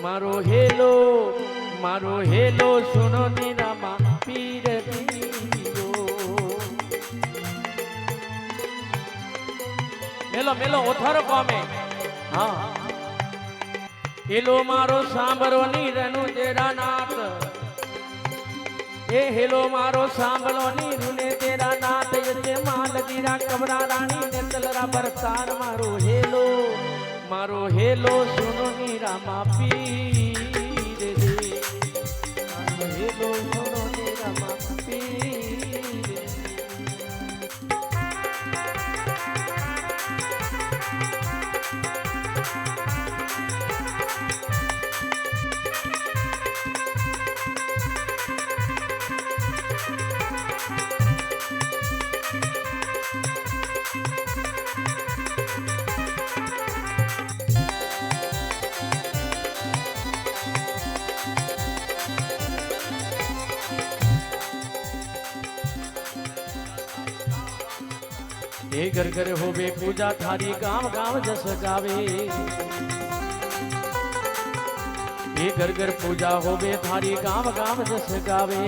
मारो हेलो सुनो निरामा पीर दियो। मेलो मेलो ओथर पामे हाँ हेलो मारो सांभरो नीरनु तेरा नाथ ए हेलो मारो सांभलो नीरु ने तेरा नाथ ये माल दीरा कमरा रानी ने तलरा बरसार मारो हेलो सुनो नीरामा पीर दे मारो हेलो सुनो नीरामा पीर दे। हे घर घर होवे पूजा थारी गांव गांव जस गावे। हे घर घर पूजा होवे थारी गांव गांव जस गावे।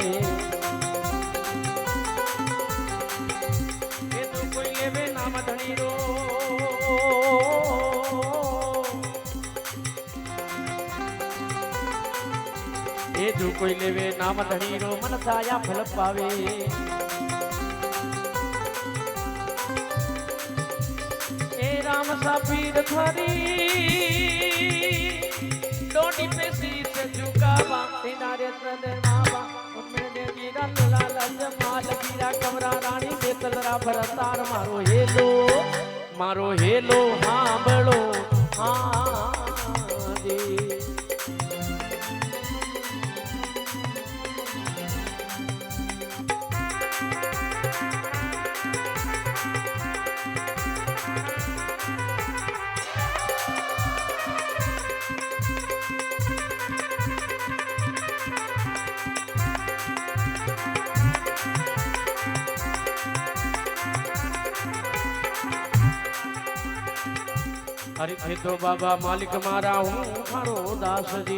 ये तो कोई लेवे नाम धनी रो ये जो कोई लेवे नाम धनी रो मन साया फल पावे। राम सापीर थारी डोडी पे शीश झुकावा तेरे बाबा उनमें दे दीरा लाला जमाल गिरा कमरा रानी दे तलरा भरतार मारो हेलो हाँ बड़ो हाँ दे। हरि थे तो बाबा मालिक मारा हूँ मारो दास जी।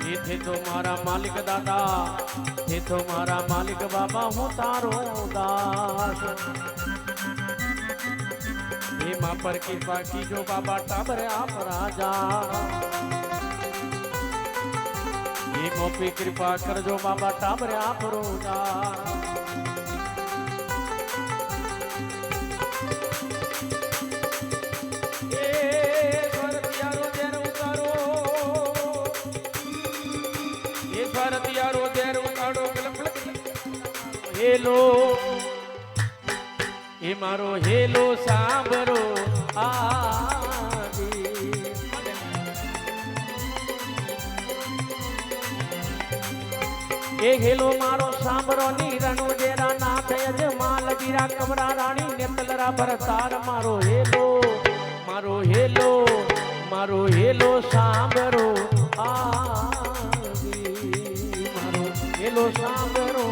ये थे तो मारा मालिक दादा थे तो मारा मालिक बाबा हूँ तारो दास। ये माँ पर कृपा की जो बाबा टाबर आप राजा। ये मोपी कृपा कर जो बाबा टाबर आप रोजा। हेलो ए मारो हेलो सांभरो आदि। ए हेलो मारो सांभरो नीरनु जेरा नाथ यजमाल गिरा कमरा रानी नेतलरा भरतार मारो हेलो सांभरो आदि। मारो हेलो सांभरो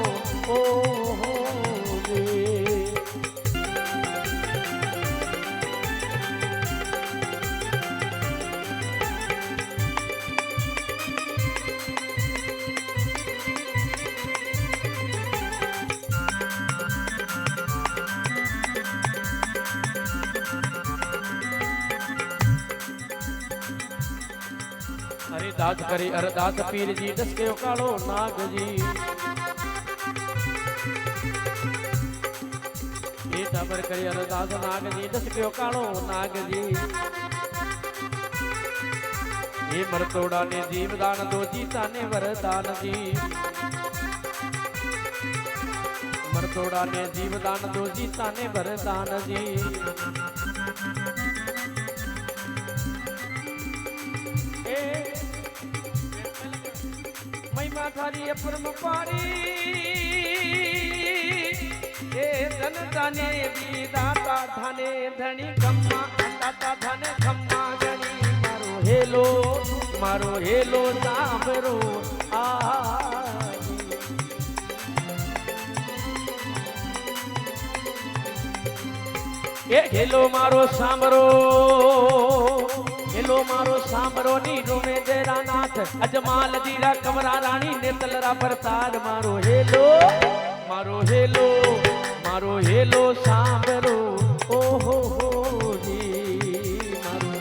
ओ अरदास करे अरदास पीर जी दस के कालो नाग जी। ये टाबर करे अरदास नाग जी दस के कालो नाग जी। ये मरतोड़ा ने जीवदान दो जीता ने वरदान जी। मरतोड़ा ने जीवदान दो जीता ने वरदान जी। महिमा थारी अपरम पारी ए धन दाने दी दाता धने धनी खम्मा दाता धने खम्मा गणी मारो हेलो सांभरो ए हेलो मारो सांभरो हेलो સાંભળો ની રૂમે જેરા નાથ અજમાલ જીરા કમરા રાણી નેતલરા ભરતાર મારો હેલો મારો હેલો સાંભળો ઓહો હો જી મારો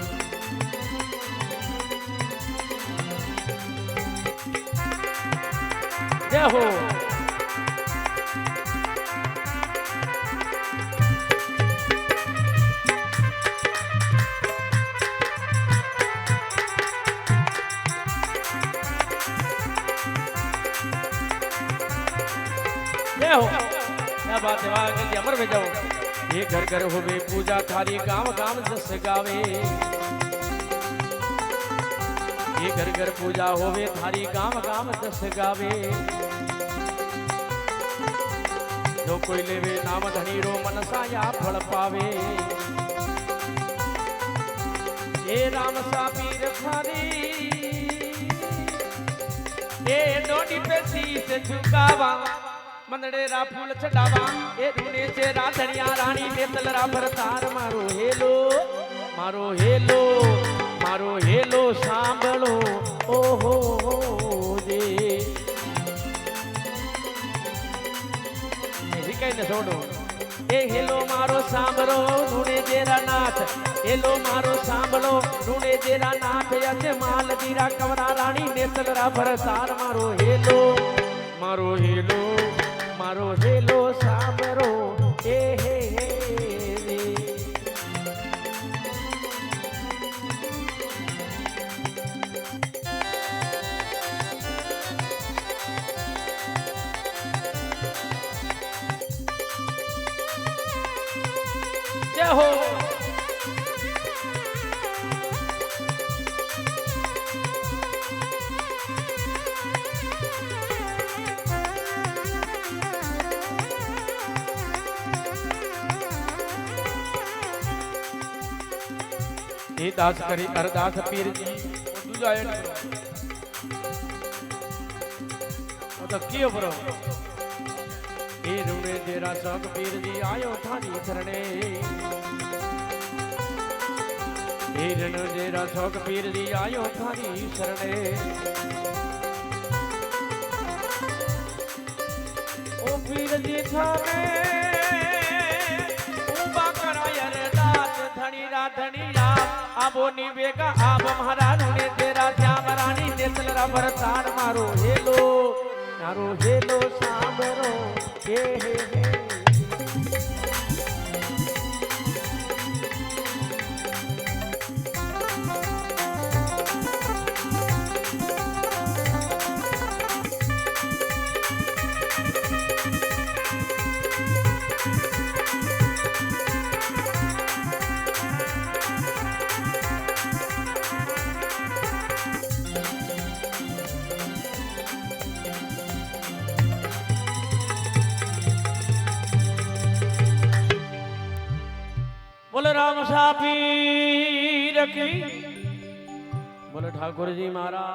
જય હો हो क्या बात है वाह जल्दी अमर में जाओ ये घर घर होवे पूजा थारी गांव गांव जस गावे ये घर घर पूजा होवे थारी गांव गांव जस गावे जो कोई लेवे नाम धनीरो मनसा या फल पावे ये राम सा पीर थारी ये डोडी पे शीश झुकावा मंदड़ेरा फूल चढ़ावा ए रूने से राधनिया रानी नेतलरा भरतार मारो हेलो सांभळो ओहो हो जे એસી કઈ ને છોડો એ હેલો મારો સાંભળો રૂને જેરા નાથ હેલો મારો સાંભળો રૂને જેરા નાથ યજે માલ દીરા કમરા રાણી નેતલરા ભરતાર મારો હેલો સાંભળો એ હે જય હો ये दास करी अरदास पीर जी दूजा है तो कियो बरो ये रूने तेरा सब पीर जी आयो थारी शरणे ये रूने तेरा सब पीर जी आयो थारी शरणे ओ पीर जी थाने उबा कराय अरदास धनी राधनिया आबो निवेगा आब महाराज ने तेरा श्याम रानी नेतलरा भरतार मारो हेलो सांभरो हे बोले राम सा पीर की बोले ठाकुर जी महाराज।